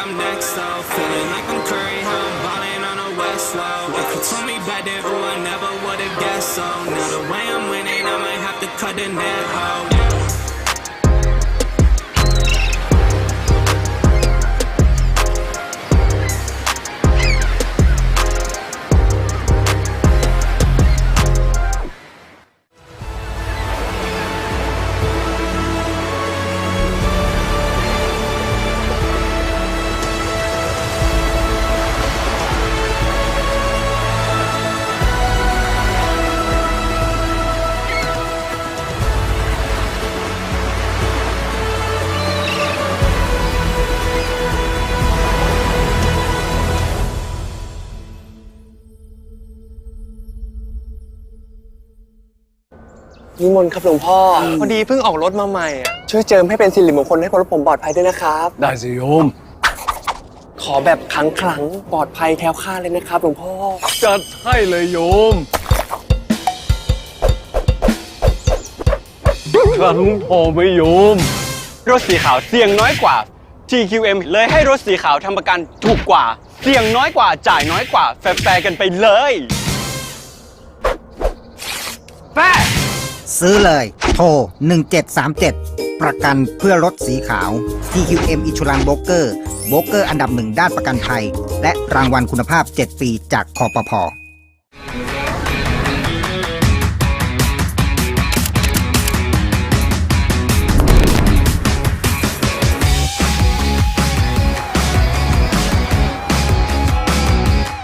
I'm next though. Feeling like I'm Curry, how I'm balling on a West Low. If you told me back then, ooh, I never would've guessed so. Now the way I'm winning, I might have to cut the net out.นิมนต์ครับหลวงพ่อพอดีเพิ่งออกรถมาใหม่อ่ะช่วยเจิมให้เป็นสิริมงคลให้รถผมปลอดภัยด้วยนะครับได้สิโยมขอแบบขลังปลอดภัยแคล้วคลาดเลยนะครับหลวงพ่อจัดให้เลยโยมครั้งพอไหมโยมรถสีขาวเสี่ยงน้อยกว่า TQM เลยให้รถสีขาวทำประกันถูกกว่าเสี่ยงน้อยกว่าจ่ายน้อยกว่าแฟร์กันไปเลยแฟร์ซื้อเลยโทร1737ประกันเพื่อรถสีขาว TQM Insurance Broker โบรกเกอร์อันดับหนึ่งด้านประกันภัยและรางวัลคุณภาพ7ปีจากคปภ.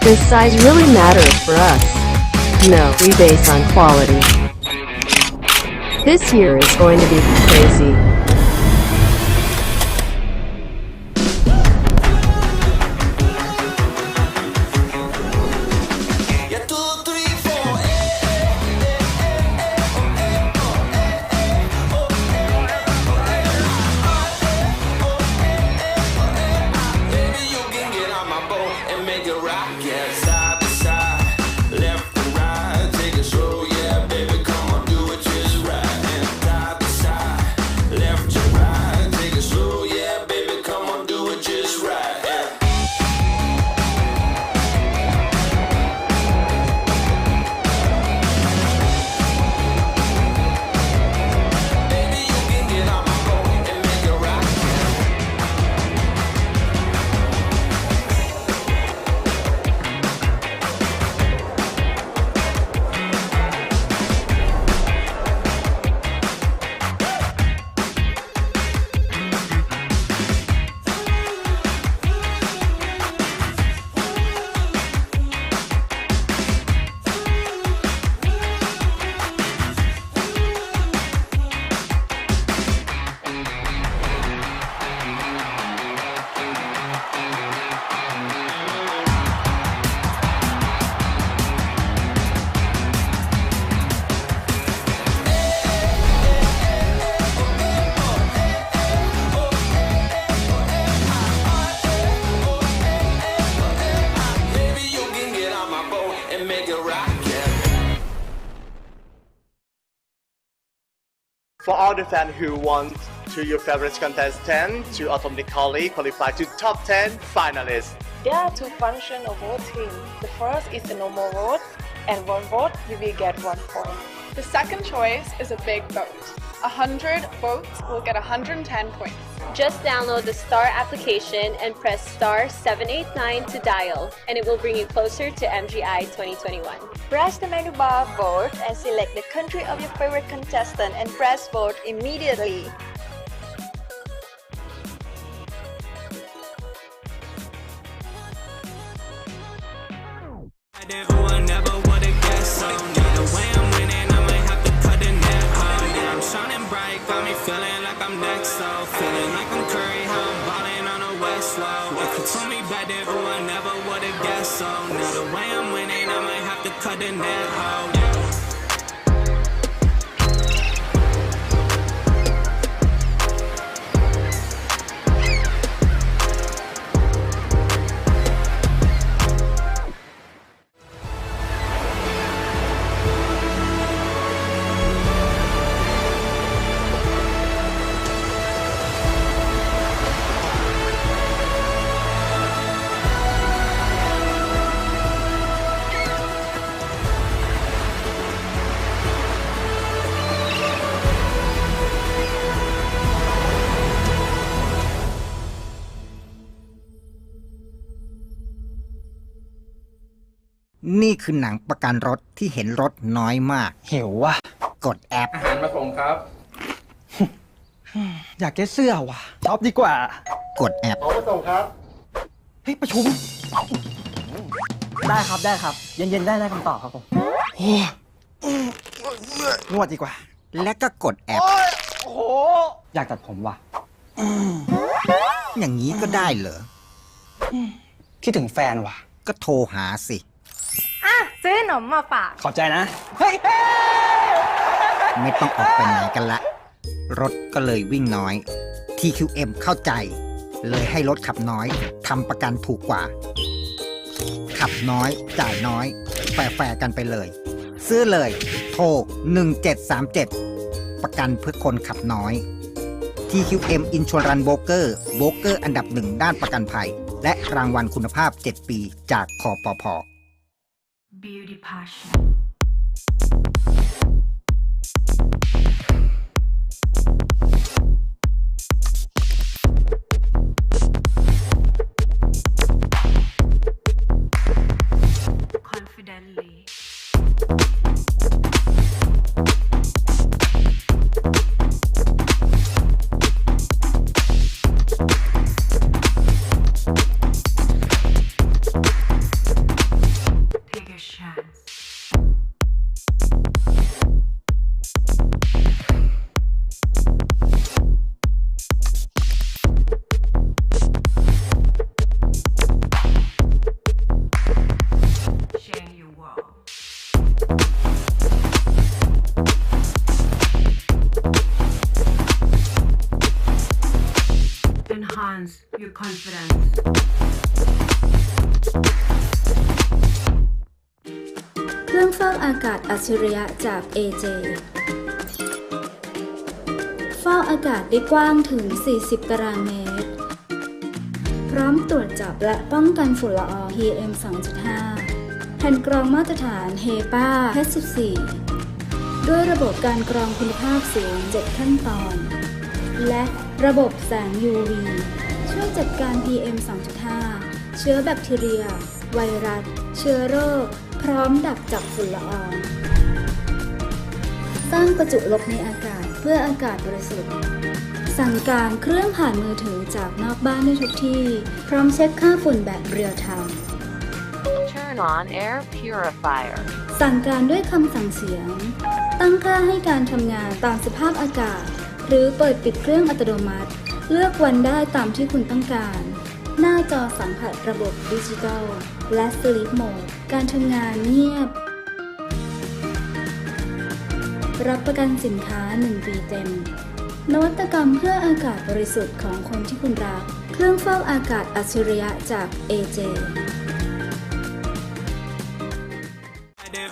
Does size really matter for us? No, we base on quality. This year is going to be crazy. For all the fans who want to your favorite contestant to automatically qualify to top 10 finalists. There are two functions of voting. The first is a normal vote, and one vote you will get 1 point. The second choice is a big vote. 100 votes will get 110 points. Just download the STAR application and press star 789 to dial, and it will bring you closer to MGI 2021. Press the menu bar vote and select the country of your favorite contestant and press vote immediately. Feeling like I'm next though, feeling like I'm Curry, how I'm balling on a West Low. If you told me back then, ooh, I never would've guessed so. Now the way I'm winning, I might have to cut the net out. นี่คือหนังประกันรถที่เห็นรถน้อยมาก หิวว่ะ กดแอป อาหารมาส่งครับ อยากได้เสื้อว่ะช็อปดีกว่า กดแอป ขอมาส่งครับ เฮ้ยประชุม ได้ครับได้ครับ เย็นๆได้คำตอบครับผมนวดดีกว่า และก็กดแอป โอ้โหอยากตัดผมว่ะ อย่างนี้ก็ได้เหรอ คิดถึงแฟนว่ะ ก็โทรหาสิ ซื้อขนมมาฝาก ขอบใจนะ เฮ้ย ไม่ต้องออกไปไหนกันละ รถก็เลยวิ่งน้อย TQM เข้าใจ เลยให้รถขับน้อยทำประกันถูกกว่า ขับน้อยจ่ายน้อย แฝงกันไปเลย ซื้อเลย โทร 1737 ประกันเพื่อคนขับน้อย TQM Insurance Broker โบรกเกอร์อันดับ 1 ด้านประกันภัย และรางวัลคุณภาพ 7 ปีจากคปภ. Beauty passion. Confidently. Take a chance. Share your world. Enhance your confidence. เครื่องฟอกอากาศอัจฉริยะจาก AJ ฟอกอากาศได้กว้างถึง 40 ตารางเมตร พร้อมตรวจจับและป้องกันฝุ่นละออง PM 2.5 แผ่นกรองมาตรฐาน HEPA H14 ด้วยระบบการกรองคุณภาพสูง 7 ขั้นตอน และระบบแสง UV ช่วยจัดการ PM 2.5 เชื้อแบคทีเรีย ไวรัส เชื้อโรค พร้อมดักจับฝุ่นละออง สร้างประจุลบในอากาศเพื่ออากาศบริสุทธิ์ สั่งการเครื่องผ่านมือถือจากนอกบ้านได้ทุกที่ พร้อมเช็คค่าฝุ่นแบบเรียลไทม์ Turn on air purifier. สั่งการด้วยคำสั่งเสียง ตั้งค่าให้การทำงานตามสภาพอากาศ หรือเปิดปิดเครื่องอัตโนมัติ เลือกวันได้ตามที่คุณต้องการ หน้าจอสัมผัสระบบดิจิทัล และ Sleep Mode การทำงานเงียบ รับประกันสินค้า 1 ปีเต็ม นวัตกรรมเพื่ออากาศบริสุทธิ์ของคนที่คุณรัก เครื่องฟอกอากาศอัจฉริยะจาก AJ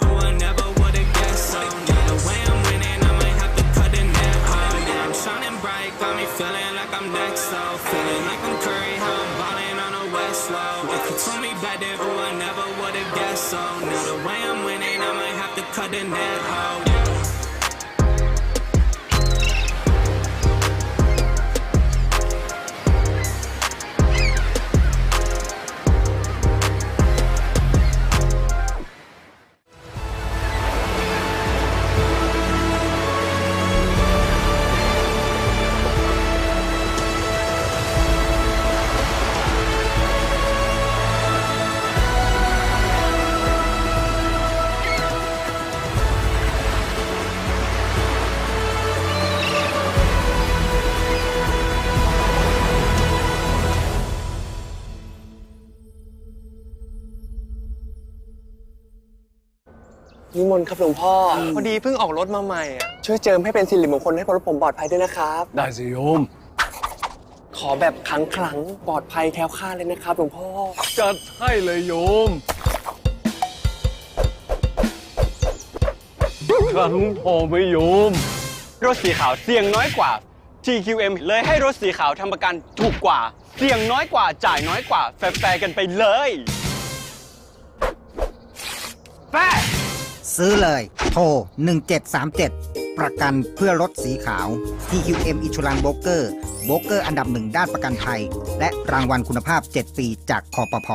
Ooh, I never would've guessed so. Now the way I'm winning, I might have to cut the net off. Now I'm shining bright, got me feeling like I'm next, so feeling like I'm Curry, how I'm ballin' on the West Low. If you told me back then, ooh, I never would've guessed so. Now the way I'm winning, I might have to cut the net off. นิมนต์ครับหลวงพ่อพอดีเพิ่งออกรถมาใหม่อ่ะช่วยเจิมให้เป็นสิริมงคลให้รถผมปลอดภัยด้วยนะครับ ได้สิโยม ขอแบบขลังปลอดภัยแคล้วคลาดเลยนะครับหลวงพ่อ จัดให้เลยโยมขันพอไหมโยม รถสีขาวเสี่ยงน้อยกว่า TQM เลยให้รถสีขาวทำประกันถูกกว่า เสี่ยงน้อยกว่าจ่ายน้อยกว่าแฟร์ๆกันไปเลยแฟร์ ซื้อเลย โทร 1737 ประกันเพื่อรถสีขาว TQM Insurance Broker โบรกเกอร์อันดับ 1 ด้านประกันภัย และรางวัลคุณภาพ 7 ปีจากคปภ.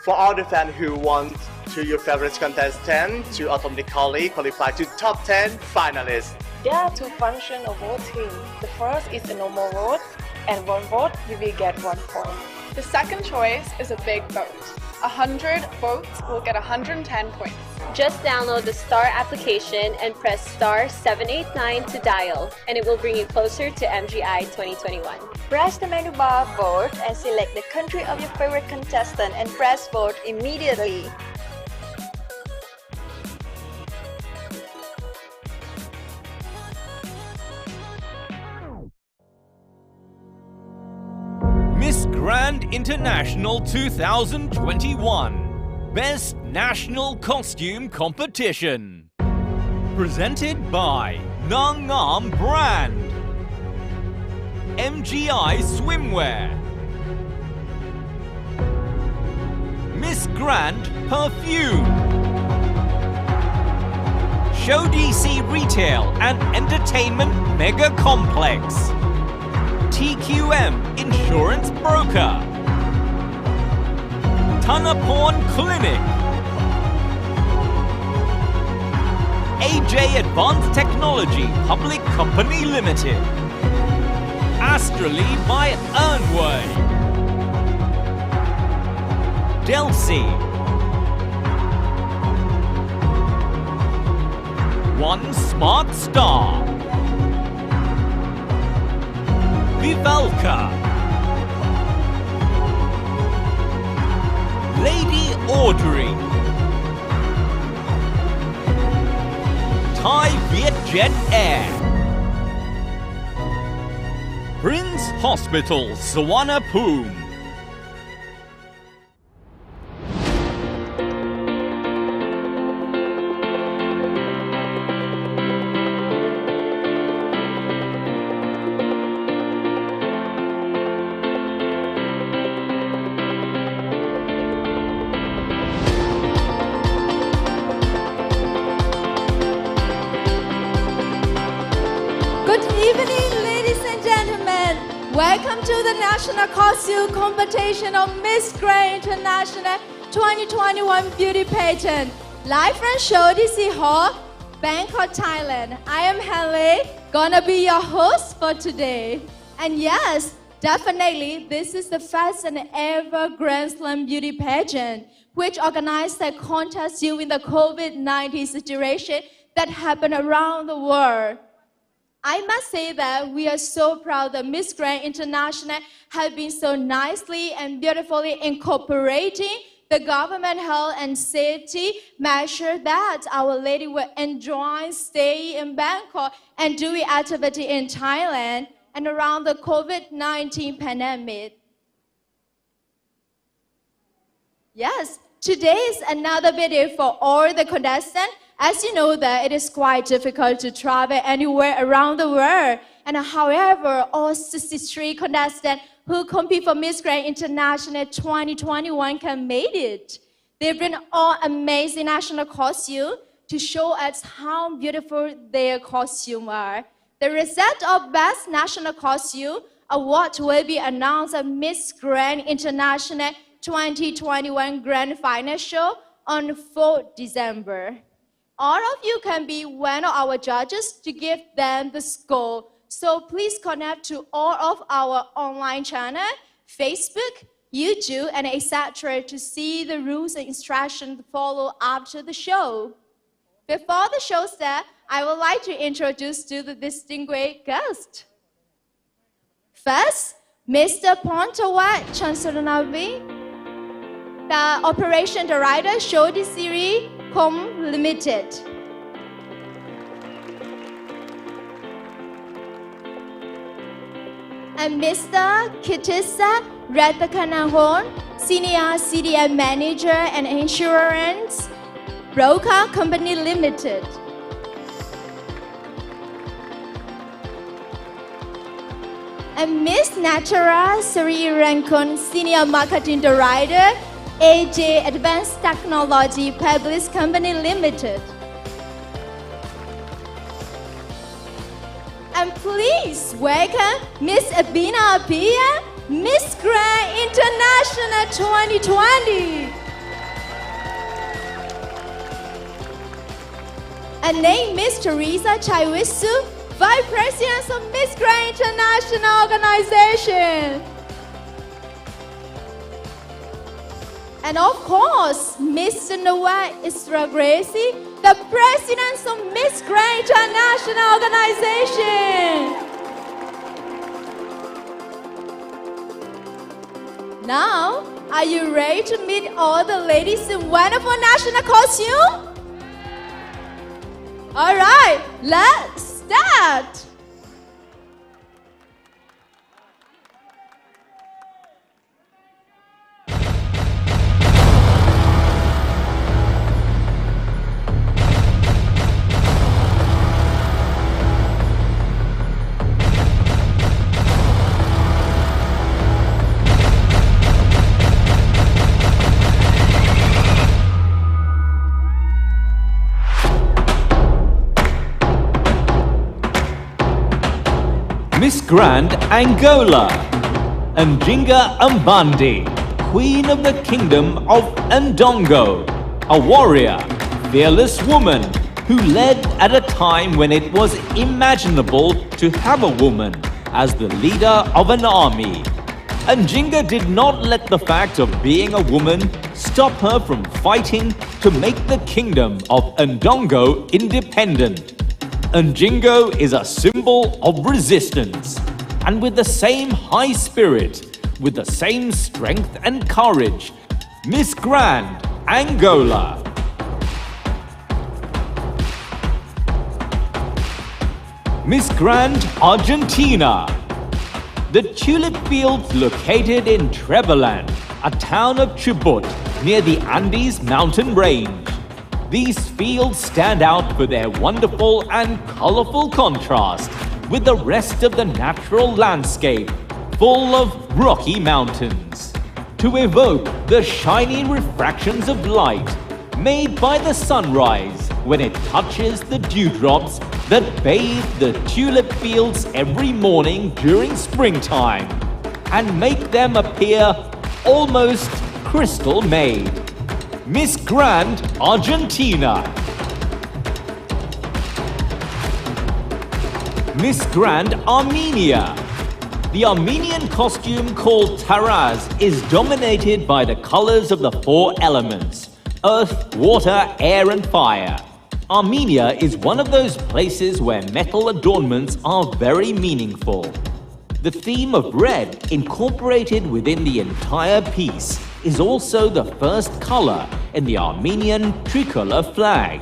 For all the fans who want to your favorite contestant to automatically qualify to top 10 finalists. There are two functions of voting. The first is a normal vote, and one vote you will get 1 point. The second choice is a big vote. 100 votes will get 110 points. Just download the STAR application and press star 789 to dial, and it will bring you closer to MGI 2021. Press the menu bar Vote and select the country of your favorite contestant and press Vote immediately. Miss Grand International 2021 Best National Costume Competition. Presented by Nang Ngam Brand, MGI Swimwear, Miss Grand Perfume, Show DC Retail and Entertainment Mega Complex, TQM Insurance Broker, Thanaporn Clinic, AJ Advanced Technology Public Company Limited, Astrally by Ernway, Delsey, One Smart Star, Vivalka, Lady Audrey, Thai Vietjet Air, Prince Hospital Suvarnabhumi. Good evening, ladies and gentlemen. Welcome to the National Costume Competition of Miss Grand International 2021 Beauty Pageant. Live from Show DC Hall, Bangkok, Thailand. I am 𝙉𝙖 gonna be your host for today. And yes, definitely, this is the first and ever Grand Slam Beauty Pageant, which organized a contest during the COVID-19 situation that happened around the world. I must say that we are so proud that Miss Grand International has been so nicely and beautifully incorporating the government health and safety measure that our lady will enjoy stay in Bangkok and doing activity in Thailand and around the COVID-19 pandemic. Yes, today is another video for all the contestants. As you know that it is quite difficult to travel anywhere around the world. And however, all 63 contestants who compete for Miss Grand International 2021 can make it. They bring all amazing national costumes to show us how beautiful their costumes are. The result of Best National Costume Award will be announced at Miss Grand International 2021 Grand Final Show on 4th December. All of you can be one of our judges to give them the score. So please connect to all of our online channels, Facebook, YouTube, and etc. to see the rules and instructions followed after the show. Before the show starts, I would like to introduce to the distinguished guest. First, Mr. Pontawat Chansaranavi, the Operation Director, Show this series, Limited. And Mr. Kitisa Rathakanahon, Senior CDM Manager and Insurance Broker Company Limited. And Miss Natara Srirankon, Senior Marketing Director, AJ Advanced Technology Public Company Limited. And please welcome Miss Abina Apia, Miss Grand International 2020. and name Miss 𝙉𝙖𝙩𝙞𝙤𝙀, Vice President of Miss Grand International Organization. And of course, Mr. 𝙤𝙗𝙩𝙤𝙀 Gracie, the President of Miss Grand International Organization. Now, are you ready to meet all the ladies in wonderful national costume? All right, let's start. Miss Grand Angola, Njinga Mbandi, Queen of the Kingdom of Ndongo, a warrior, fearless woman who led at a time when it was imaginable to have a woman as the leader of an army. Njinga did not let the fact of being a woman stop her from fighting to make the kingdom of Ndongo independent. Njingo is a symbol of resistance, and with the same high spirit, with the same strength and courage, Miss Grand Angola. Miss Grand Argentina. The tulip fields located in Treveland, a town of Chubut near the Andes mountain range. These fields stand out for their wonderful and colorful contrast with the rest of the natural landscape, full of rocky mountains, to evoke the shiny refractions of light made by the sunrise when it touches the dewdrops that bathe the tulip fields every morning during springtime and make them appear almost crystal made. Miss Grand Argentina. Miss Grand Armenia. The Armenian costume called taraz is dominated by the colors of the four elements: earth, water, air and fire. Armenia is one of those places where metal adornments are very meaningful. The theme of red, incorporated within the entire piece, is also the first color in the Armenian tricolor flag.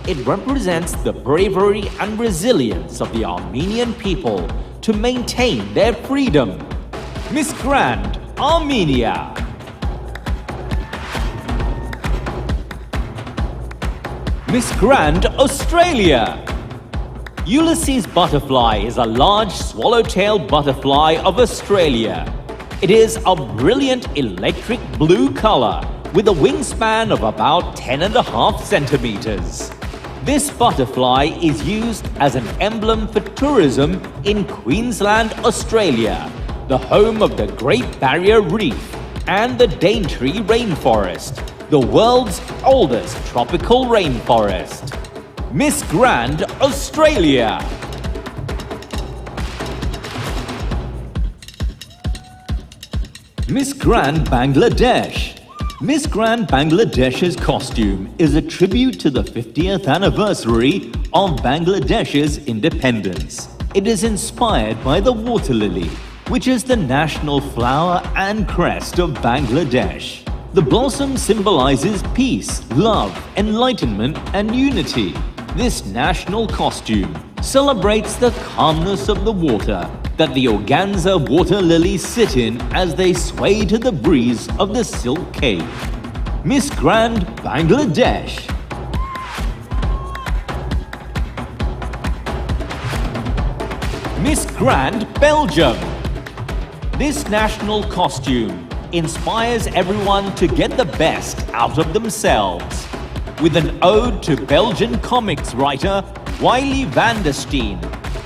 It represents the bravery and resilience of the Armenian people to maintain their freedom. Miss Grand Armenia. Miss Grand Australia. Ulysses butterfly is a large swallowtail butterfly of Australia. It is a brilliant electric blue color with a wingspan of about 10.5 centimeters. This butterfly is used as an emblem for tourism in Queensland, Australia, the home of the Great Barrier Reef and the Daintree Rainforest, the world's oldest tropical rainforest. Miss Grand Australia. Miss Grand Bangladesh. Miss Grand Bangladesh's costume is a tribute to the 50th anniversary of Bangladesh's independence. It is inspired by the water lily, which is the national flower and crest of Bangladesh. The blossom symbolizes peace, love, enlightenment, and unity. This national costume celebrates the calmness of the water that the organza water lilies sit in as they sway to the breeze of the Silk Cape. Miss Grand Bangladesh. Miss Grand Belgium. This national costume inspires everyone to get the best out of themselves. With an ode to Belgian comics writer Willy van der Steen,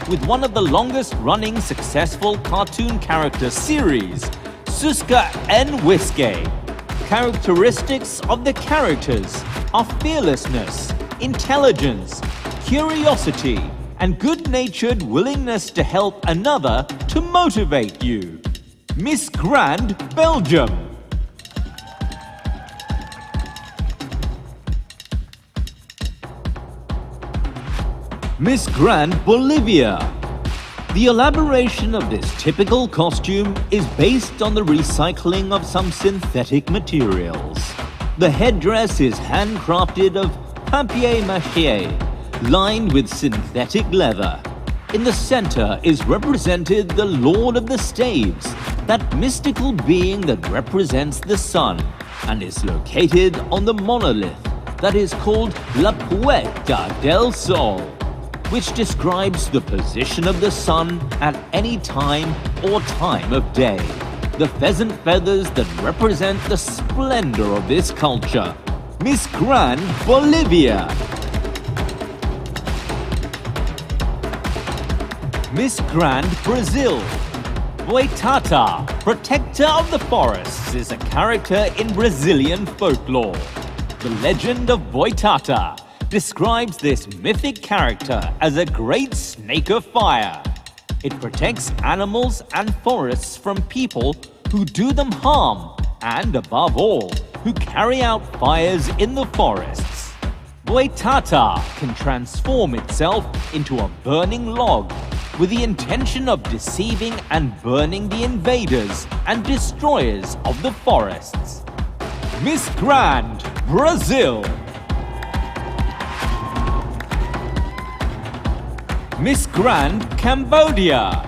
with one of the longest-running successful cartoon character series, Suske en Wiske. Characteristics of the characters are fearlessness, intelligence, curiosity, and good-natured willingness to help another to motivate you. Miss Grand Belgium. Miss Grand Bolivia. The elaboration of this typical costume is based on the recycling of some synthetic materials. The headdress is handcrafted of papier-mâché, lined with synthetic leather. In the center is represented the Lord of the Staves, that mystical being that represents the sun, and is located on the monolith that is called La Puerta del Sol, which describes the position of the sun at any time or time of day. The pheasant feathers that represent the splendor of this culture. Miss Grand Bolivia. Miss Grand Brazil. Boitata, protector of the forests, is a character in Brazilian folklore. The legend of Boitata describes this mythic character as a great snake of fire. It protects animals and forests from people who do them harm, and above all, who carry out fires in the forests. Boitata can transform itself into a burning log with the intention of deceiving and burning the invaders and destroyers of the forests. Miss Grand Brazil. Miss Grand Cambodia.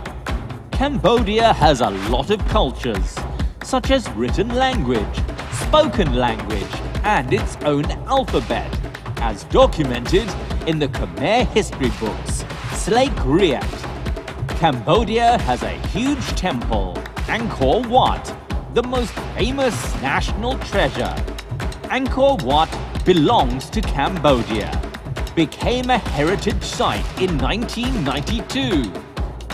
Cambodia has a lot of cultures, such as written language, spoken language, and its own alphabet, as documented in the Khmer history books, Slake Riat. Cambodia has a huge temple, Angkor Wat, the most famous national treasure. Angkor Wat belongs to Cambodia. Became a heritage site in 1992.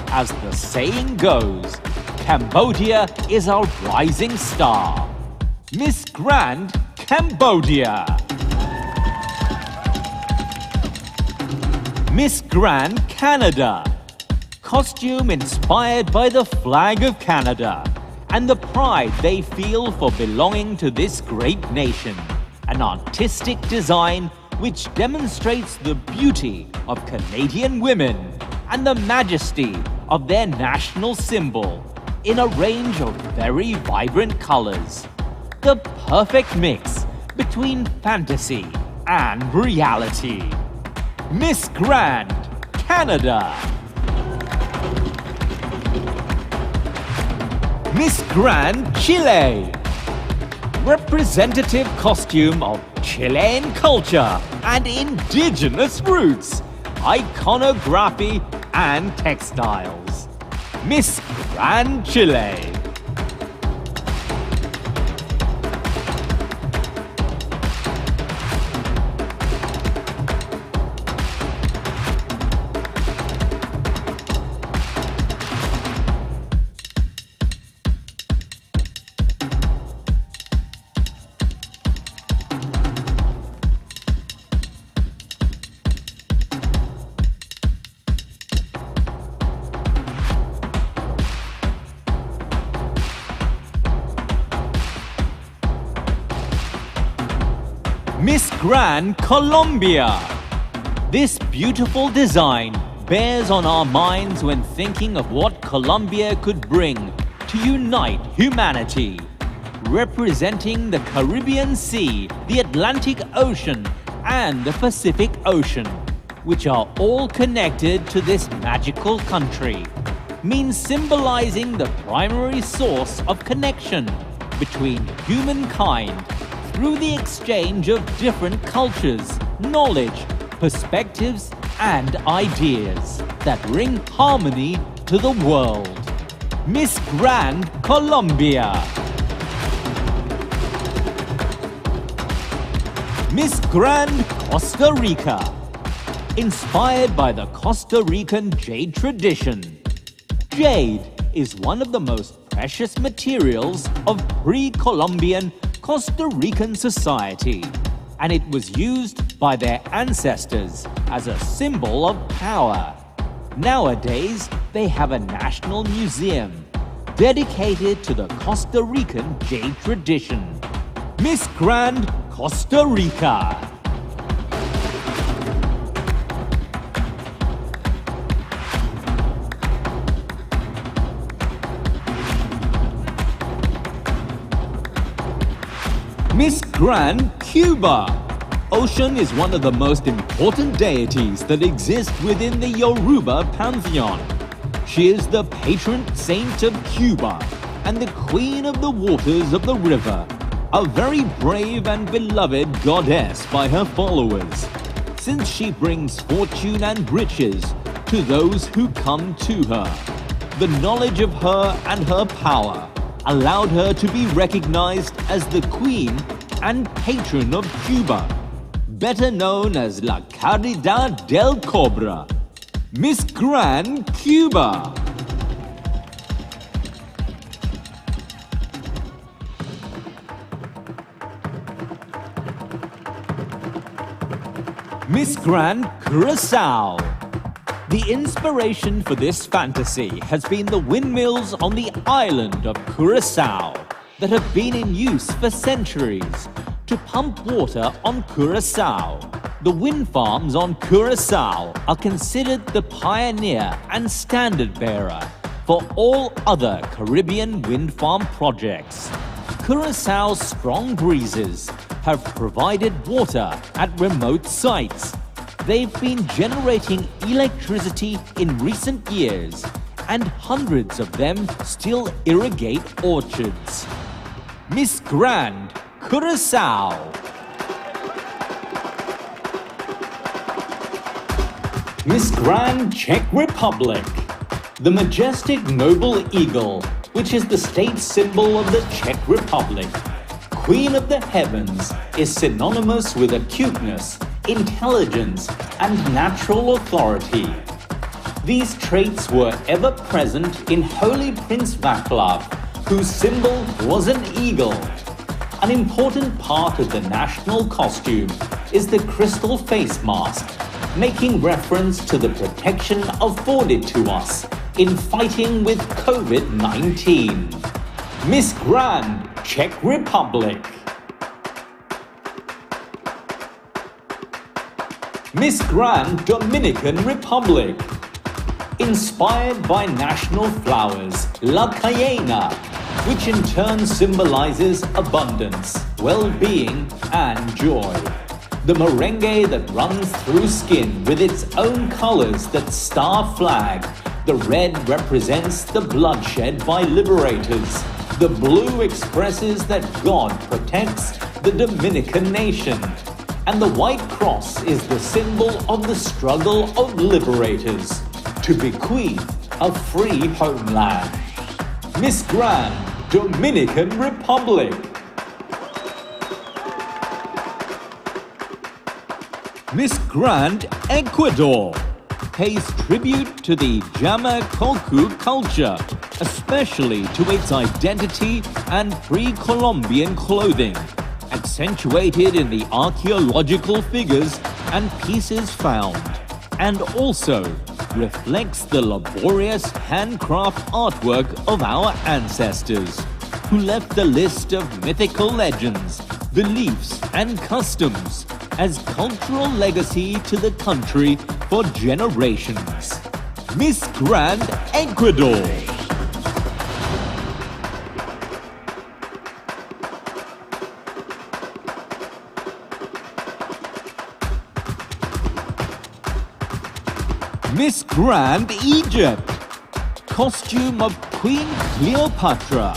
As the saying goes, Cambodia is a rising star. Miss Grand Cambodia. Miss Grand Canada. Costume inspired by the flag of Canada and the pride they feel for belonging to this great nation. An artistic design which demonstrates the beauty of Canadian women and the majesty of their national symbol in a range of very vibrant colors. The perfect mix between fantasy and reality. Miss Grand Canada. Miss Grand Chile. Representative costume of Chilean culture and indigenous roots, iconography and textiles. Miss Grand Chile. Miss Grand Colombia. This beautiful design bears on our minds when thinking of what Colombia could bring to unite humanity. Representing the Caribbean Sea, the Atlantic Ocean, and the Pacific Ocean, which are all connected to this magical country, means symbolizing the primary source of connection between humankind through the exchange of different cultures, knowledge, perspectives, and ideas that bring harmony to the world. Miss Grand Colombia. Miss Grand Costa Rica. Inspired by the Costa Rican jade tradition. Jade is one of the most precious materials of pre-Columbian Costa Rican society. and it was used by their ancestors as a symbol of power. Nowadays, they have a national museum dedicated to the Costa Rican jade tradition. Miss Grand Costa Rica. Miss Grand Cuba. Ocean is one of the most important deities that exist within the Yoruba pantheon. She is the patron saint of Cuba and the queen of the waters of the river, a very brave and beloved goddess by her followers, since she brings fortune and riches to those who come to her. The knowledge of her and her power allowed her to be recognized as the queen and patron of Cuba, better known as La Caridad del Cobra, Miss Grand Cuba. Miss Grand Curacao. The inspiration for this fantasy has been the windmills on the island of Curacao that have been in use for centuries to pump water on Curacao. The wind farms on Curacao are considered the pioneer and standard bearer for all other Caribbean wind farm projects. Curaçao's strong breezes have provided water at remote sites. They've been generating electricity in recent years, and hundreds of them still irrigate orchards. Miss Grand Curaçao. Miss Grand Czech Republic. The majestic noble eagle, which is the state symbol of the Czech Republic, Queen of the Heavens, is synonymous with acuteness, intelligence, and natural authority. These traits were ever present in Holy Prince Václav, whose symbol was an eagle. An important part of the national costume is the crystal face mask, making reference to the protection afforded to us in fighting with COVID-19. Miss Grand Czech Republic. Miss Grand Dominican Republic. Inspired by national flowers, La Cayena, which in turn symbolizes abundance, well-being, and joy. The merengue that runs through skin with its own colors that star flag. The red represents the bloodshed by liberators. The blue expresses that God protects the Dominican nation. And the white cross is the symbol of the struggle of liberators to bequeath a free homeland. Miss Grand Dominican Republic. Miss Grand Ecuador pays tribute to the Llama-Colcu culture, especially to its identity and pre-Columbian clothing, accentuated in the archaeological figures and pieces found, and also reflects the laborious handcraft artwork of our ancestors, who left the list of mythical legends, beliefs, and customs as cultural legacy to the country for generations. Miss Grand Ecuador. Miss Grand Egypt. Costume of Queen Cleopatra.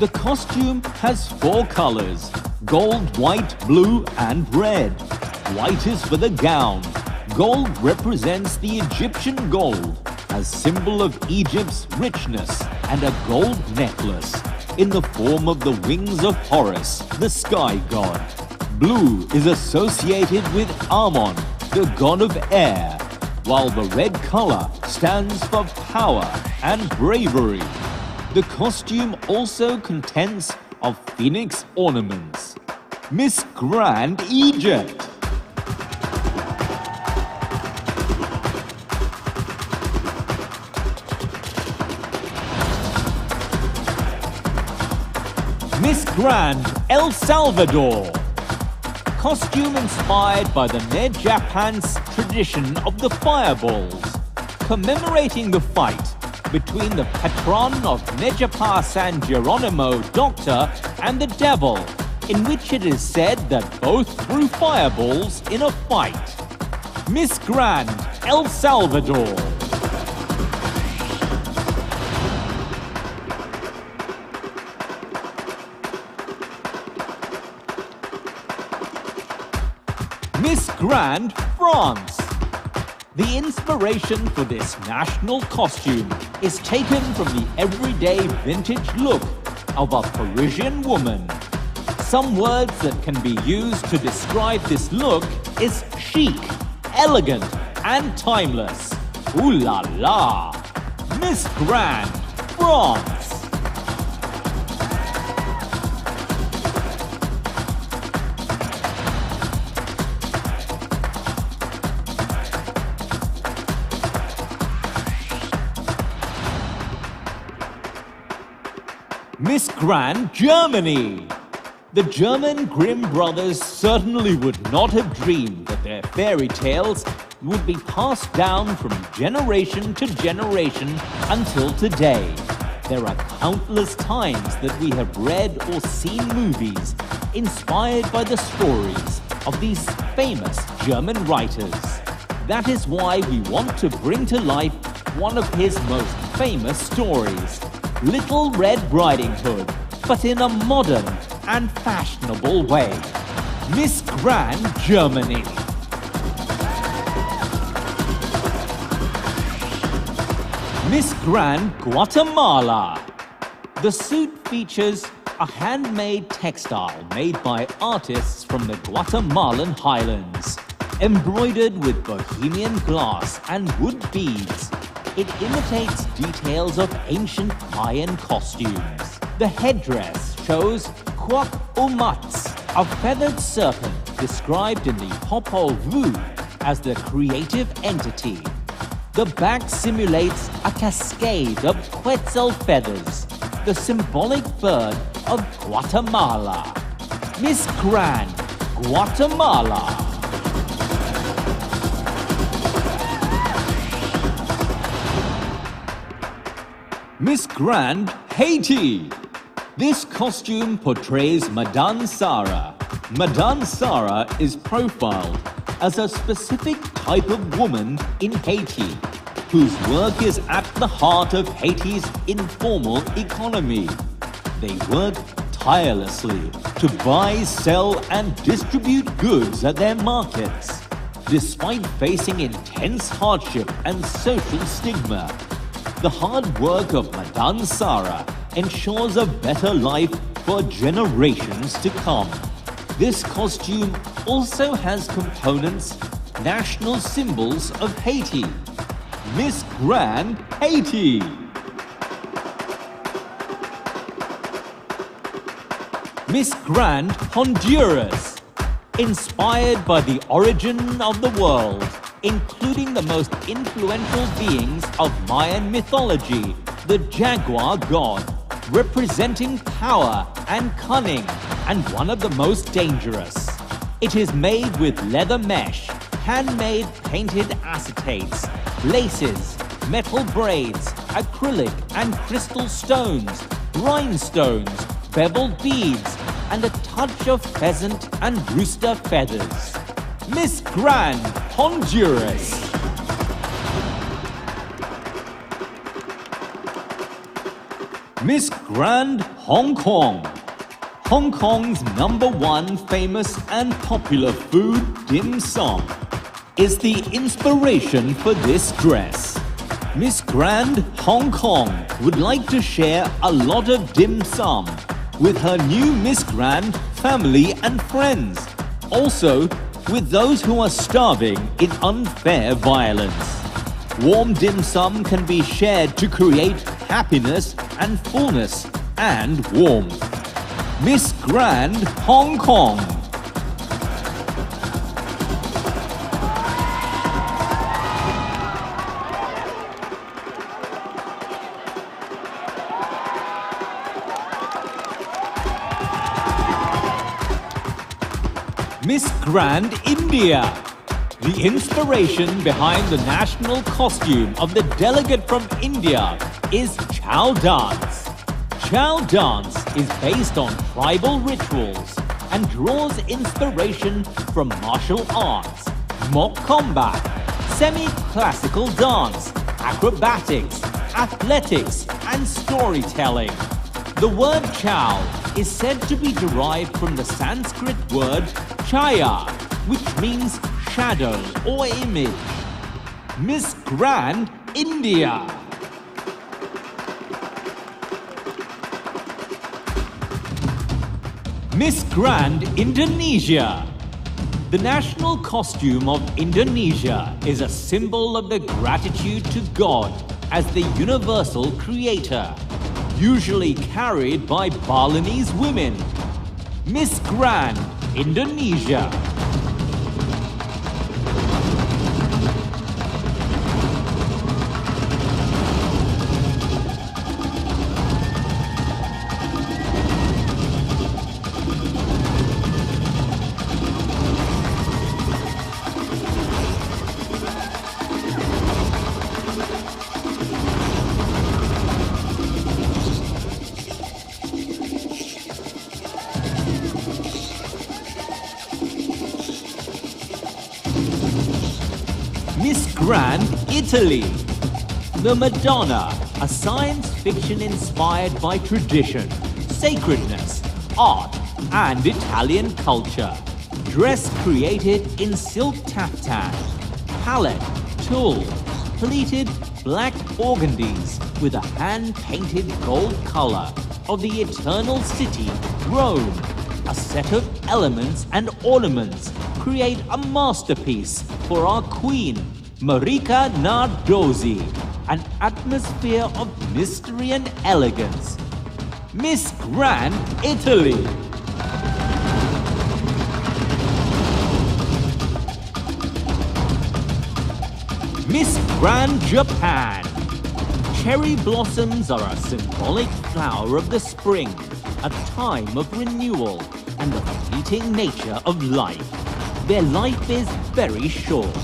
The costume has 4 colors: gold, white, blue, and red. White is for the gown. Gold represents the Egyptian gold as symbol of Egypt's richness, and a gold necklace in the form of the wings of Horus, the sky god. Blue is associated with Ammon, the god of air, while the red color stands for power and bravery. The costume also contents of phoenix ornaments. Miss Grand Egypt. Miss Grand El Salvador. Costume inspired by the Ne Japan's tradition of the fireballs, commemorating the fight between the patron of Nejapa San Geronimo Doctor and the devil, in which it is said that both threw fireballs in a fight. Miss Grand El Salvador. Miss Grand France. The inspiration for this national costume is taken from the everyday vintage look of a Parisian woman. Some words that can be used to describe this look is chic, elegant, and timeless. Ooh la la! Miss Grand France. Miss Grand Germany. The German Grimm brothers certainly would not have dreamed that their fairy tales would be passed down from generation to generation until today. There are countless times that we have read or seen movies inspired by the stories of these famous German writers. That is why we want to bring to life one of his most famous stories, Little Red Riding Hood, but in a modern and fashionable way. Miss Grand Germany. Miss Grand Guatemala. The suit features a handmade textile made by artists from the Guatemalan highlands, embroidered with Bohemian glass and wood beads. It imitates details of ancient Mayan costumes. The headdress shows Quoc Umats, a feathered serpent described in the Popol Vuh as the creative entity. The back simulates a cascade of quetzal feathers, the symbolic bird of Guatemala. Miss Grand Guatemala. Miss Grand Haiti. This costume portrays Madame Sarah. Madame Sarah is profiled as a specific type of woman in Haiti, whose work is at the heart of Haiti's informal economy. They work tirelessly to buy, sell, and distribute goods at their markets. Despite facing intense hardship and social stigma, the hard work of Madame Sarah ensures a better life for generations to come. This costume also has components, national symbols of Haiti. Miss Grand Haiti. Miss Grand Honduras. Inspired by the origin of the world, including the most influential beings of Mayan mythology, the jaguar god, representing power and cunning, and one of the most dangerous. It is made with leather mesh, handmade painted acetates, laces, metal braids, acrylic and crystal stones, rhinestones, beveled beads, and a touch of pheasant and rooster feathers. Miss Grand Honduras. Miss Grand Hong Kong. Hong Kong's #1 famous and popular food, dim sum, is the inspiration for this dress. Miss Grand Hong Kong would like to share a lot of dim sum with her new Miss Grand family and friends. Also, with those who are starving in unfair violence. Warm dim sum can be shared to create happiness and fullness and warmth. Miss Grand Hong Kong. Miss Grand India. The inspiration behind the national costume of the delegate from India is Chow dance. Chow dance is based on tribal rituals and draws inspiration from martial arts, mock combat, semi-classical dance, acrobatics, athletics, and storytelling. The word Chow is said to be derived from the Sanskrit word Chaya, which means shadow or image. Miss Grand India. Miss Grand Indonesia. The national costume of Indonesia is a symbol of the gratitude to God as the universal creator, usually carried by Balinese women. Miss Grand Indonesia. Miss Grand Italy. The Madonna, a science fiction inspired by tradition, sacredness, art, and Italian culture. Dress created in silk taftan, palette, tulle, pleated black organdies with a hand-painted gold color of the eternal city, Rome. A set of elements and ornaments create a masterpiece for our queen, Marika Nardozi, an atmosphere of mystery and elegance. Miss Grand Italy. Miss Grand Japan. Cherry blossoms are a symbolic flower of the spring, a time of renewal and the fleeting nature of life. Their life is very short.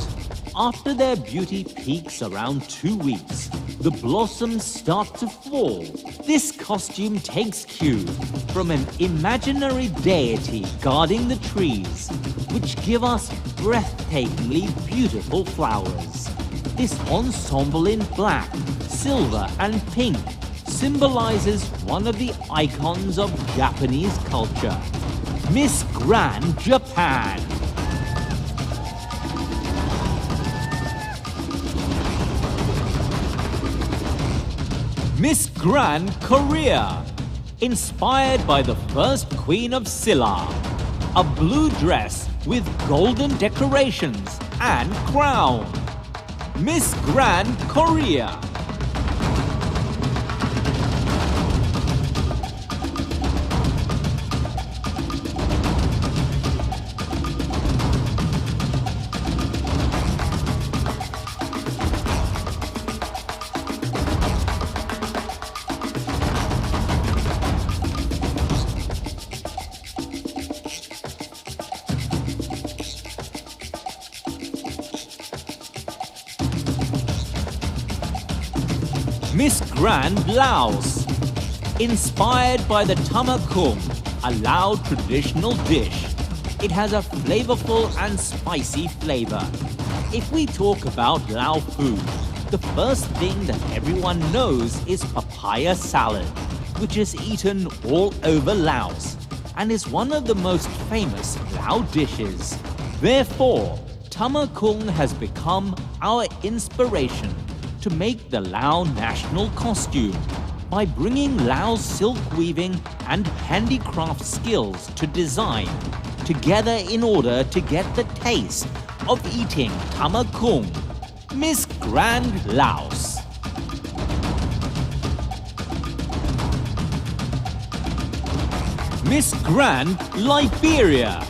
After their beauty peaks around 2 weeks, the blossoms start to fall. This costume takes cue from an imaginary deity guarding the trees, which give us breathtakingly beautiful flowers. This ensemble in black, silver, and pink symbolizes one of the icons of Japanese culture, Miss Grand Japan. Miss Grand Korea. Inspired by the first queen of Silla, a blue dress with golden decorations and crown. Miss Grand Korea. Miss Grand Laos. Inspired by the tamakung, a Lao traditional dish, it has a flavorful and spicy flavor. If we talk about Lao food, the first thing that everyone knows is papaya salad, which is eaten all over Laos and is one of the most famous Lao dishes. Therefore, tamakung has become our inspiration to make the Lao national costume by bringing Lao's silk weaving and handicraft skills to design together in order to get the taste of eating tamakung. Miss Grand Laos. Miss Grand Liberia.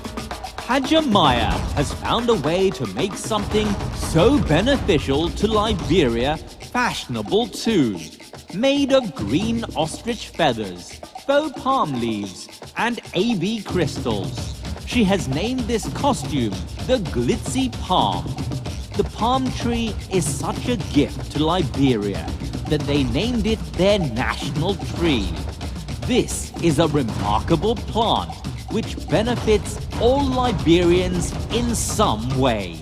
Hajamaya has found a way to make something so beneficial to Liberia fashionable too. Made of green ostrich feathers, faux palm leaves, and AB crystals. she has named this costume the glitzy palm. The palm tree is such a gift to Liberia that they named it their national tree. This is a remarkable plant which benefits all Liberians in some way.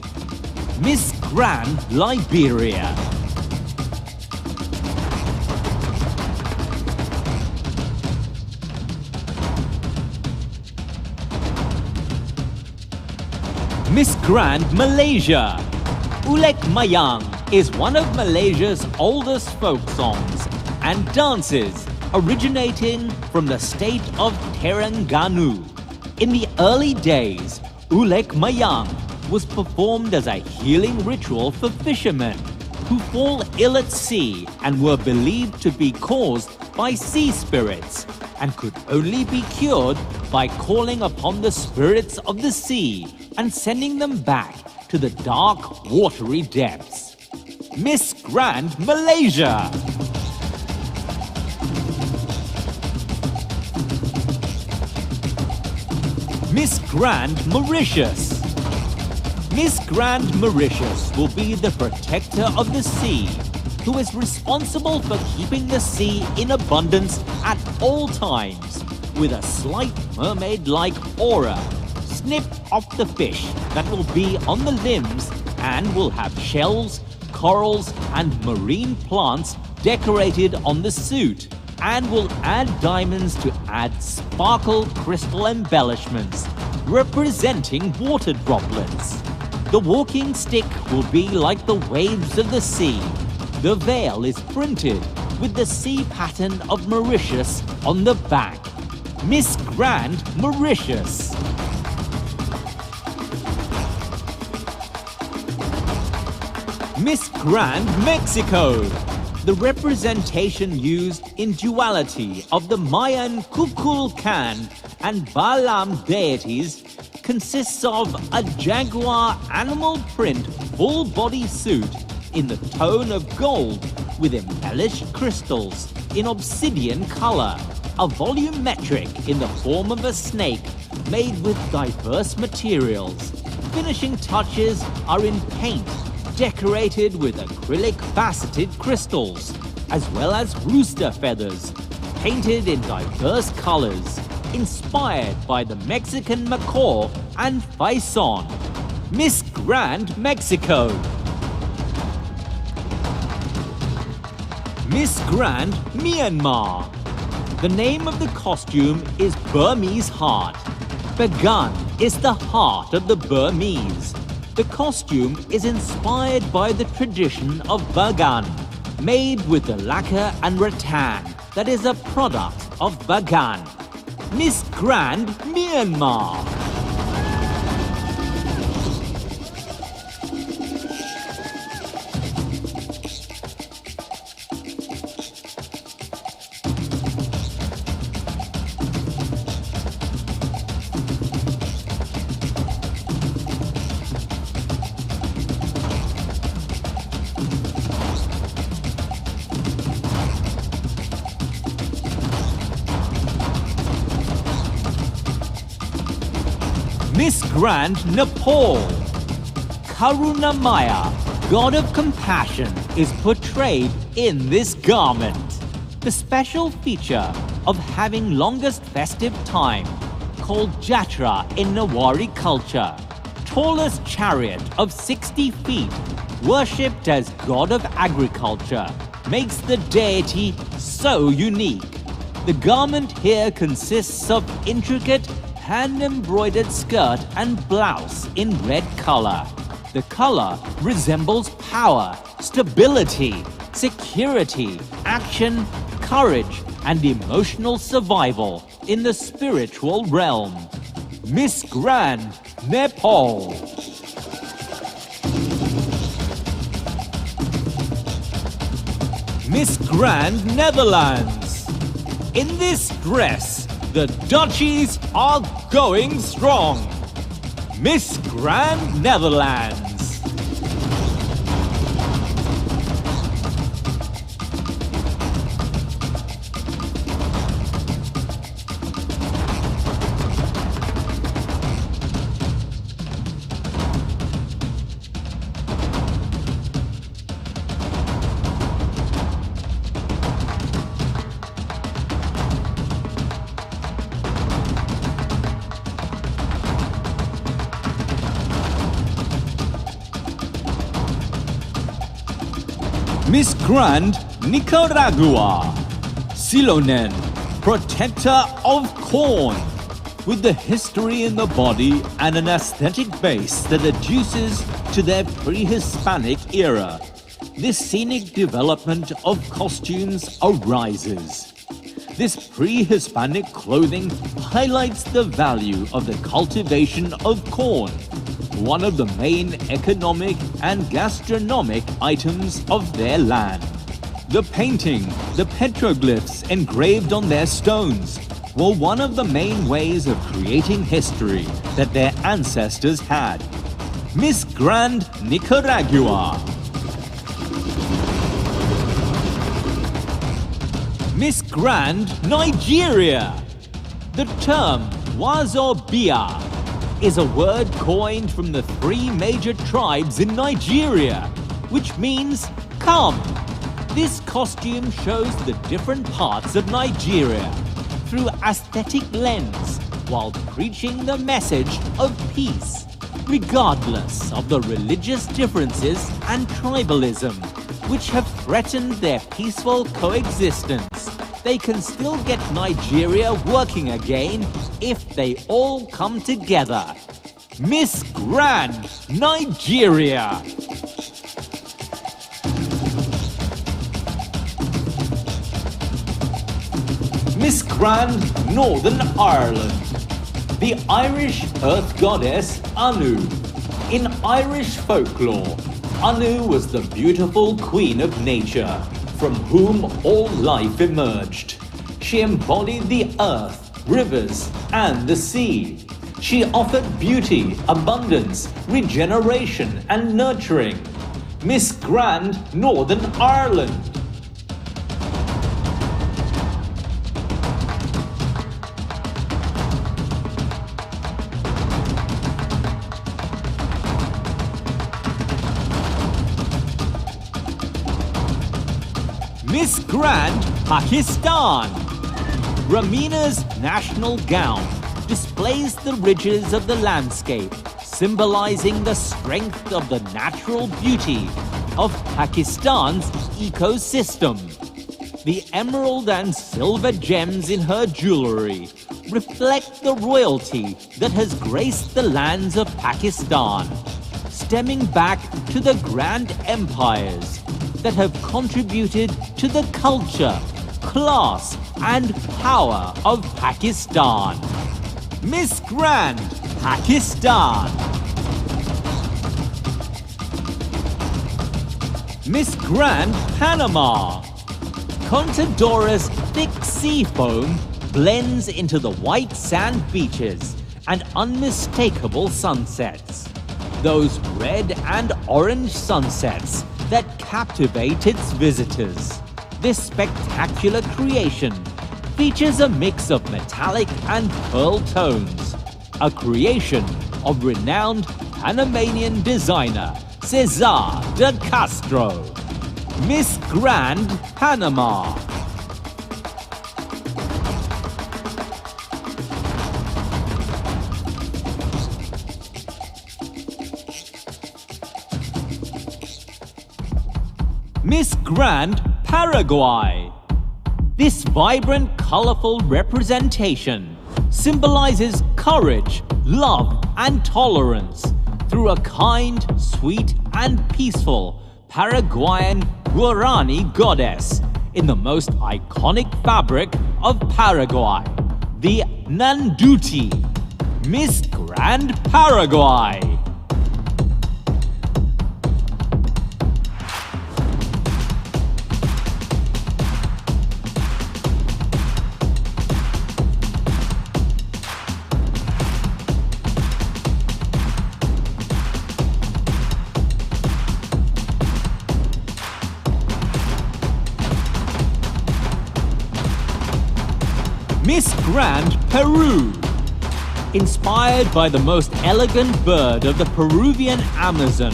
Miss Grand Liberia. Miss Grand Malaysia. Ulek Mayang is one of Malaysia's oldest folk songs and dances originating from the state of Terengganu. In the early days, Ulek Mayang was performed as a healing ritual for fishermen who fall ill at sea and were believed to be caused by sea spirits and could only be cured by calling upon the spirits of the sea and sending them back to the dark, watery depths. Miss Grand Malaysia. Miss Grand Mauritius. Miss Grand Mauritius will be the protector of the sea, who is responsible for keeping the sea in abundance at all times, with a slight mermaid-like aura. Snip off the fish that will be on the limbs and will have shells, corals, and marine plants decorated on the suit, and will add diamonds to add sparkle crystal embellishments, representing water droplets. The walking stick will be like the waves of the sea. The veil is printed with the sea pattern of Mauritius on the back. Miss Grand Mauritius. Miss Grand Mexico. The representation used in duality of the Mayan Kukulkan and Balam deities consists of a jaguar animal print full-body suit in the tone of gold with embellished crystals in obsidian color, a volumetric in the form of a snake made with diverse materials. Finishing touches are in paint, decorated with acrylic faceted crystals, as well as rooster feathers, painted in diverse colors, inspired by the Mexican macaw and faison. Miss Grand Mexico. Miss Grand Myanmar. The name of the costume is Burmese Heart. Bagan is the heart of the Burmese. The costume is inspired by the tradition of Bagan, made with the lacquer and rattan that is a product of Bagan. Miss Grand Myanmar. Miss Grand Nepal. Karunamaya, God of Compassion, is portrayed in this garment. The special feature of having longest festive time, called Jatra in Newari culture, tallest chariot of 60 feet, worshipped as God of Agriculture, makes the deity so unique. The garment here consists of intricate hand-embroidered skirt and blouse in red color. The color resembles power, stability, security, action, courage, and emotional survival in the spiritual realm. Miss Grand Nepal. Miss Grand Netherlands. In this dress, the Dutchies are going strong. Miss Grand Netherlands. Miss Grand Nicaragua, Silonen, protector of corn. With the history in the body and an aesthetic base that adduces to their pre-Hispanic era, this scenic development of costumes arises. This pre-Hispanic clothing highlights the value of the cultivation of corn, one of the main economic and gastronomic items of their land. The painting, the petroglyphs engraved on their stones, were one of the main ways of creating history that their ancestors had. Miss Grand Nicaragua. Miss Grand Nigeria. The term Wazobia is a word coined from the 3 major tribes in Nigeria, which means come. This costume shows the different parts of Nigeria through aesthetic lens while preaching the message of peace. Regardless of the religious differences and tribalism which have threatened their peaceful coexistence, they can still get Nigeria working again if they all come together. Miss Grand Nigeria. Miss Grand Northern Ireland. The Irish earth goddess Anu. In Irish folklore, Anu was the beautiful queen of nature, from whom all life emerged. She embodied the earth, rivers, and the sea. She offered beauty, abundance, regeneration, and nurturing. Miss Grand Northern Ireland. Miss Grand Pakistan. Ramina's national gown displays the ridges of the landscape, symbolizing the strength of the natural beauty of Pakistan's ecosystem. The emerald and silver gems in her jewelry reflect the royalty that has graced the lands of Pakistan, stemming back to the grand empires that have contributed to the culture, class, and power of Pakistan. Miss Grand Pakistan. Miss Grand Panama. Contadorous thick sea foam blends into the white sand beaches and unmistakable sunsets. Those red and orange sunsets that captivate its visitors. This spectacular creation features a mix of metallic and pearl tones, a creation of renowned Panamanian designer Cesar de Castro. Miss Grand Panama. Miss Grand Paraguay. This vibrant, colorful representation symbolizes courage, love, and tolerance through a kind, sweet, and peaceful Paraguayan Guarani goddess in the most iconic fabric of Paraguay, the Nanduti. Miss Grand Paraguay. Miss Grand Peru. Inspired by the most elegant bird of the Peruvian Amazon,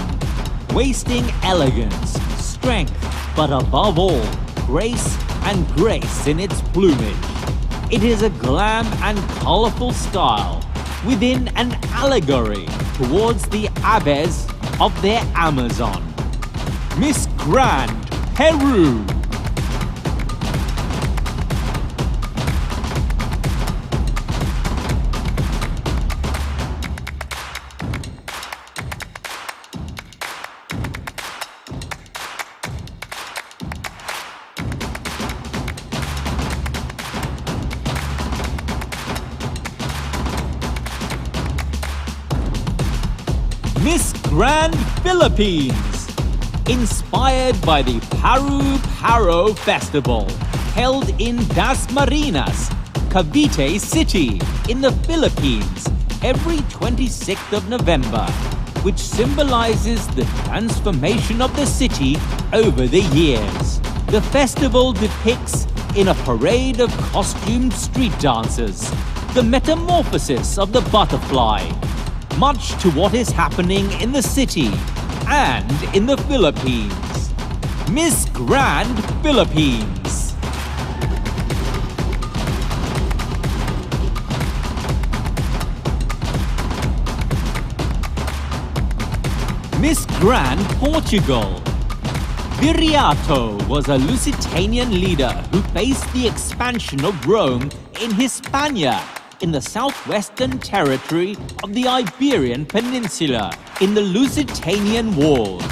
wasting elegance, strength, but above all, grace and grace in its plumage. It is a glam and colorful style within an allegory towards the aves of their Amazon. Miss Grand Peru. Miss Grand Philippines, inspired by the Paru Festival held in Dasmariñas, Cavite City in the Philippines every 26th of November, which symbolizes the transformation of the city over the years. The festival depicts, in a parade of costumed street dancers, the metamorphosis of the butterfly, much to what is happening in the city and in the Philippines. Miss Grand Philippines. Miss Grand Portugal. Viriato was a Lusitanian leader who faced the expansion of Rome in Hispania, in the southwestern territory of the Iberian Peninsula in the Lusitanian Wars.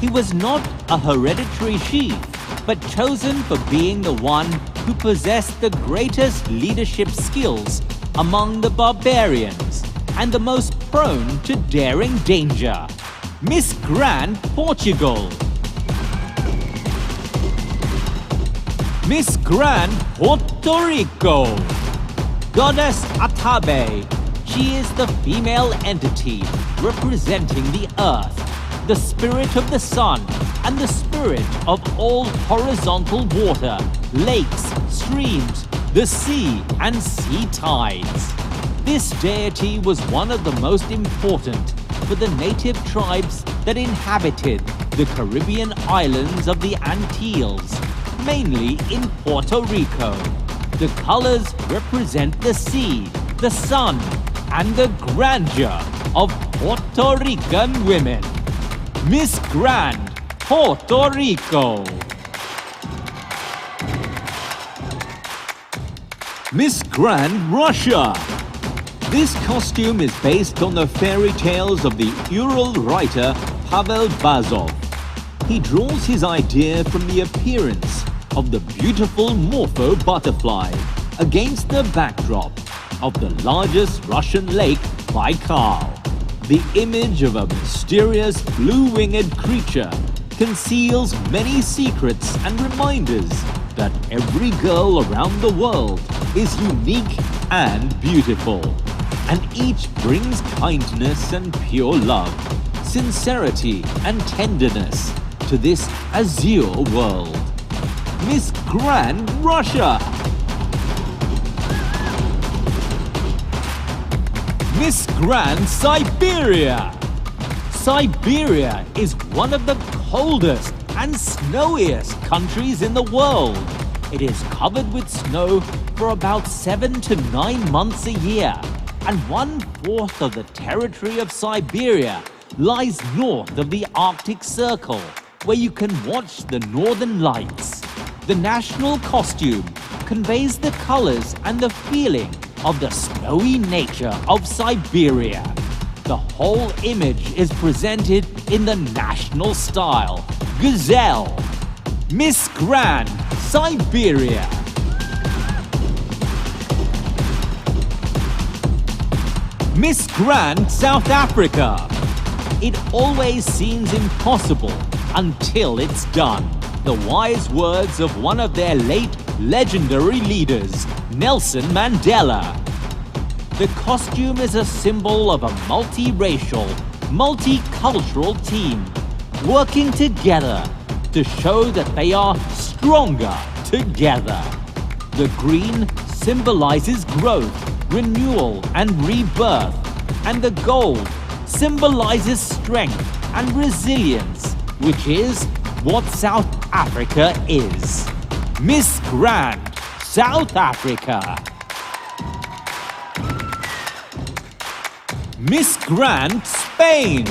He was not a hereditary chief, but chosen for being the one who possessed the greatest leadership skills among the barbarians and the most prone to daring danger. Miss Grand Portugal. Miss Grand Puerto Rico. Goddess Atabe. She is the female entity representing the earth, the spirit of the sun, and the spirit of all horizontal water, lakes, streams, the sea, and sea tides. This deity was one of the most important for the native tribes that inhabited the Caribbean islands of the Antilles, mainly in Puerto Rico. The colors represent the sea, the sun, and the grandeur of Puerto Rican women. Miss Grand Puerto Rico. Miss Grand Russia. This costume is based on the fairy tales of the Ural writer Pavel Bazov. He draws his idea from the appearance of the beautiful Morpho butterfly against the backdrop of the largest Russian lake, Baikal. The image of a mysterious blue-winged creature conceals many secrets and reminders that every girl around the world is unique and beautiful, and each brings kindness and pure love, sincerity and tenderness to this azure world. Miss Grand Russia. Miss Grand Siberia. Siberia is one of the coldest and snowiest countries in the world. It is covered with snow for about 7 to 9 months a year, and 1/4 of the territory of Siberia lies north of the Arctic Circle, where you can watch the northern lights. The national costume conveys the colors and the feeling of the snowy nature of Siberia. The whole image is presented in the national style, gazelle. Miss Grand Siberia. Miss Grand South Africa. It always seems impossible until it's done. The wise words of one of their late legendary leaders, Nelson Mandela. The costume is a symbol of a multiracial, multicultural team working together to show that they are stronger together. The green symbolizes growth, renewal, and rebirth, and the gold symbolizes strength and resilience, which is what South Africa is. Miss Grand South Africa. Miss Grand Spain.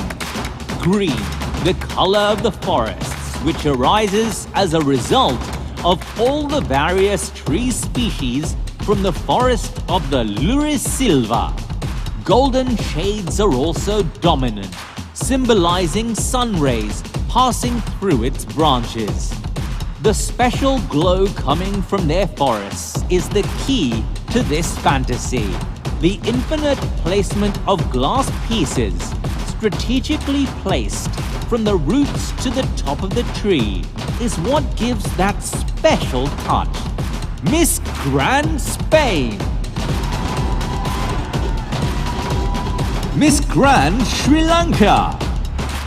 Green, the color of the forests, which arises as a result of all the various tree species from the forest of the Laurisilva. Golden shades are also dominant, symbolizing sun rays passing through its branches. The special glow coming from their forests is the key to this fantasy. The infinite placement of glass pieces, strategically placed from the roots to the top of the tree, is what gives that special touch. Miss Grand Spain. Miss Grand Sri Lanka.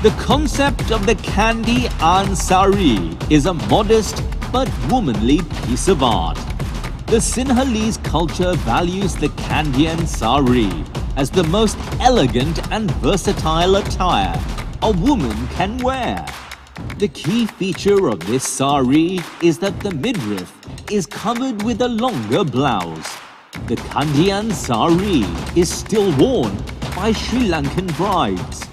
The concept of the Kandhian Sari is a modest but womanly piece of art. The Sinhalese culture values the Kandhian Sari as the most elegant and versatile attire a woman can wear. The key feature of this sari is that the midriff is covered with a longer blouse. The Kandhian Sari is still worn by Sri Lankan brides,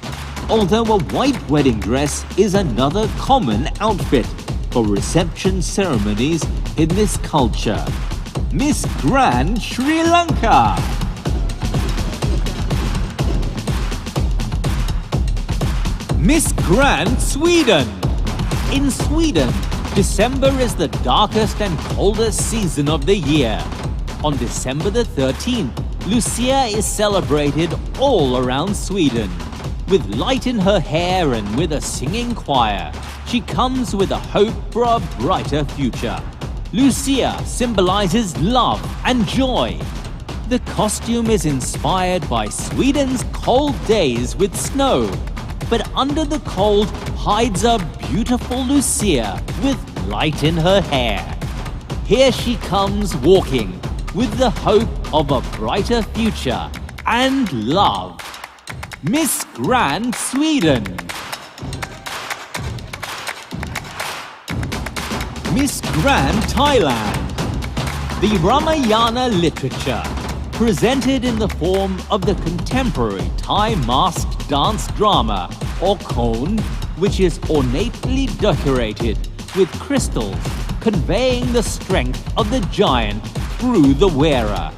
although a white wedding dress is another common outfit for reception ceremonies in this culture. Miss Grand Sri Lanka. Miss Grand Sweden. In Sweden, December is the darkest and coldest season of the year. On December the 13th, Lucia is celebrated all around Sweden. With light in her hair and with a singing choir, she comes with a hope for a brighter future. Lucia symbolizes love and joy. The costume is inspired by Sweden's cold days with snow, but under the cold hides a beautiful Lucia with light in her hair. Here she comes walking with the hope of a brighter future and love. Miss Grand Sweden. Miss Grand Thailand. The Ramayana literature, presented in the form of the contemporary Thai masked dance drama, or Khon, which is ornately decorated with crystals, conveying the strength of the giant through the wearer.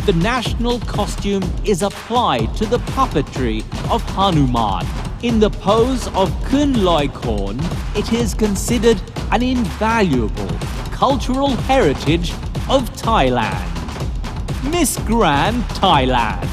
The national costume is applied to the puppetry of Hanuman. In the pose of Khun Loi Khon, it is considered an invaluable cultural heritage of Thailand. Miss Grand Thailand.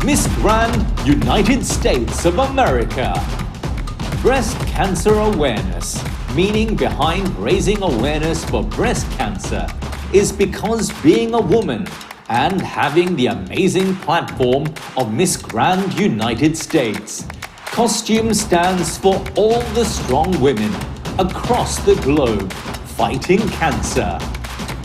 Miss Grand United States of America. Breast cancer awareness, meaning behind raising awareness for breast cancer, is because being a woman and having the amazing platform of Miss Grand United States, costume stands for all the strong women across the globe fighting cancer.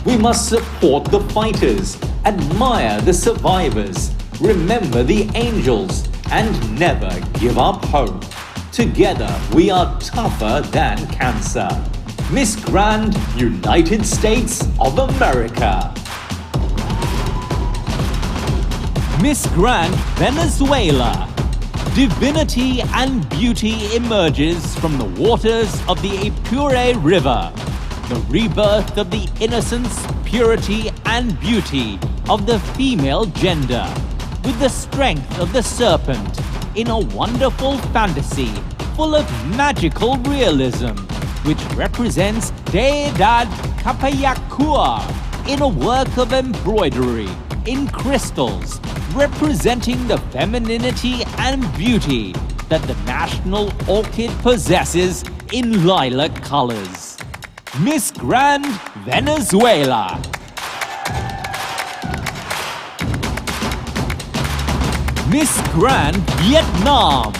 We must support the fighters, admire the survivors, remember the angels, and never give up hope. Together, we are tougher than cancer. Miss Grand United States of America. Miss Grand Venezuela. Divinity and beauty emerges from the waters of the Apure River. The rebirth of the innocence, purity, and beauty of the female gender, with the strength of the serpent, in a wonderful fantasy full of magical realism, which represents Deidad Kapayakua in a work of embroidery in crystals, representing the femininity and beauty that the national orchid possesses in lilac colors. Miss Grand Venezuela. Miss Grand Vietnam.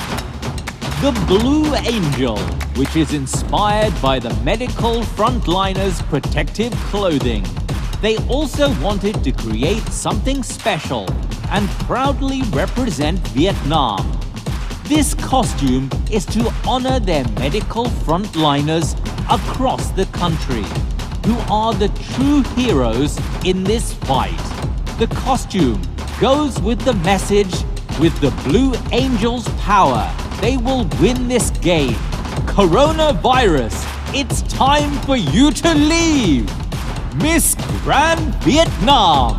The Blue Angel, which is inspired by the medical frontliners' protective clothing. They also wanted to create something special and proudly represent Vietnam. This costume is to honor their medical frontliners across the country, who are the true heroes in this fight. The costume goes with the message, with the Blue Angels' power, they will win this game. Coronavirus, it's time for you to leave. Miss Grand Vietnam.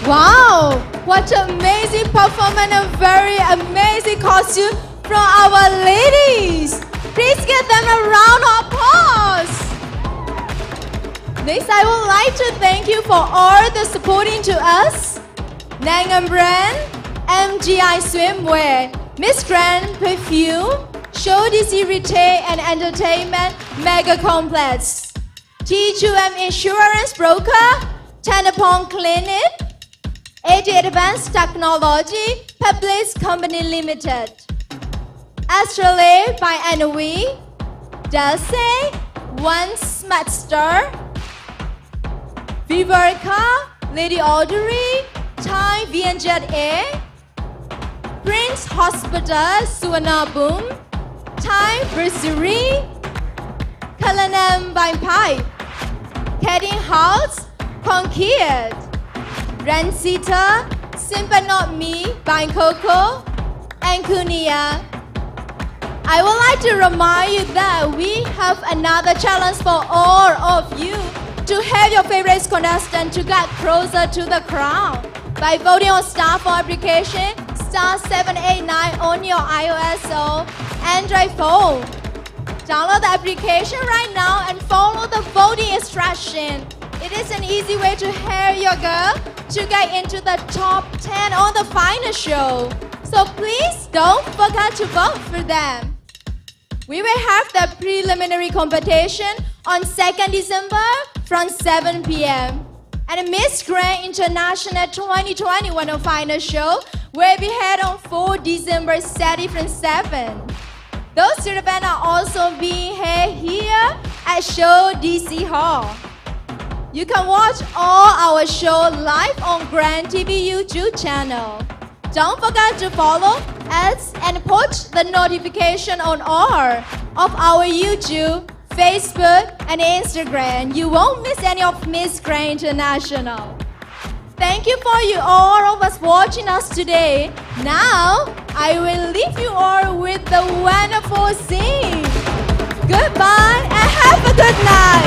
Wow, what an amazing performance and very amazing costume from our ladies. Please give them a round of applause. Next, I would like to thank you for all the supporting to us. Nangam brand, MGI Swimwear, Miss Grand Perfume, Show DC Retail and Entertainment Mega Complex, T2M Insurance Broker, Tanapong Clinic, AD Advanced Technology Public Company Limited, Astrolabe by Anui, 𝙉𝙖𝙩�ျ𝙤𝙪, One Smart Star, Viverka, Lady Audrey, Thai Vietjet Air, Prince Hospital Suvarnabhumi, Thai Brasserie, Kalanam by Pipe, Caddy House, Conquiert, Rancita, Simple Not Me by Coco, and Kunia. I would like to remind you that we have another challenge for all of you to help your favorite contestant to get closer to the crown by voting on Star Phone application *789 on your iOS or Android phone. Download the application right now and follow the voting instruction. It is an easy way to help your girl to get into the top 10 on the final show. So please don't forget to vote for them. We will have the preliminary competition on 2nd December from 7 p.m. And Miss Grand International 2021 final show will be held on 4 December Saturday from 7. Those events are also being held here at Show DC Hall. You can watch all our shows live on Grand TV YouTube channel. Don't forget to follow us and push the notification on all of our YouTube, Facebook, and Instagram. You won't miss any of Miss Grand International. Thank you for you all of us watching us today. Now, I will leave you all with the wonderful scene. Goodbye and have a good night.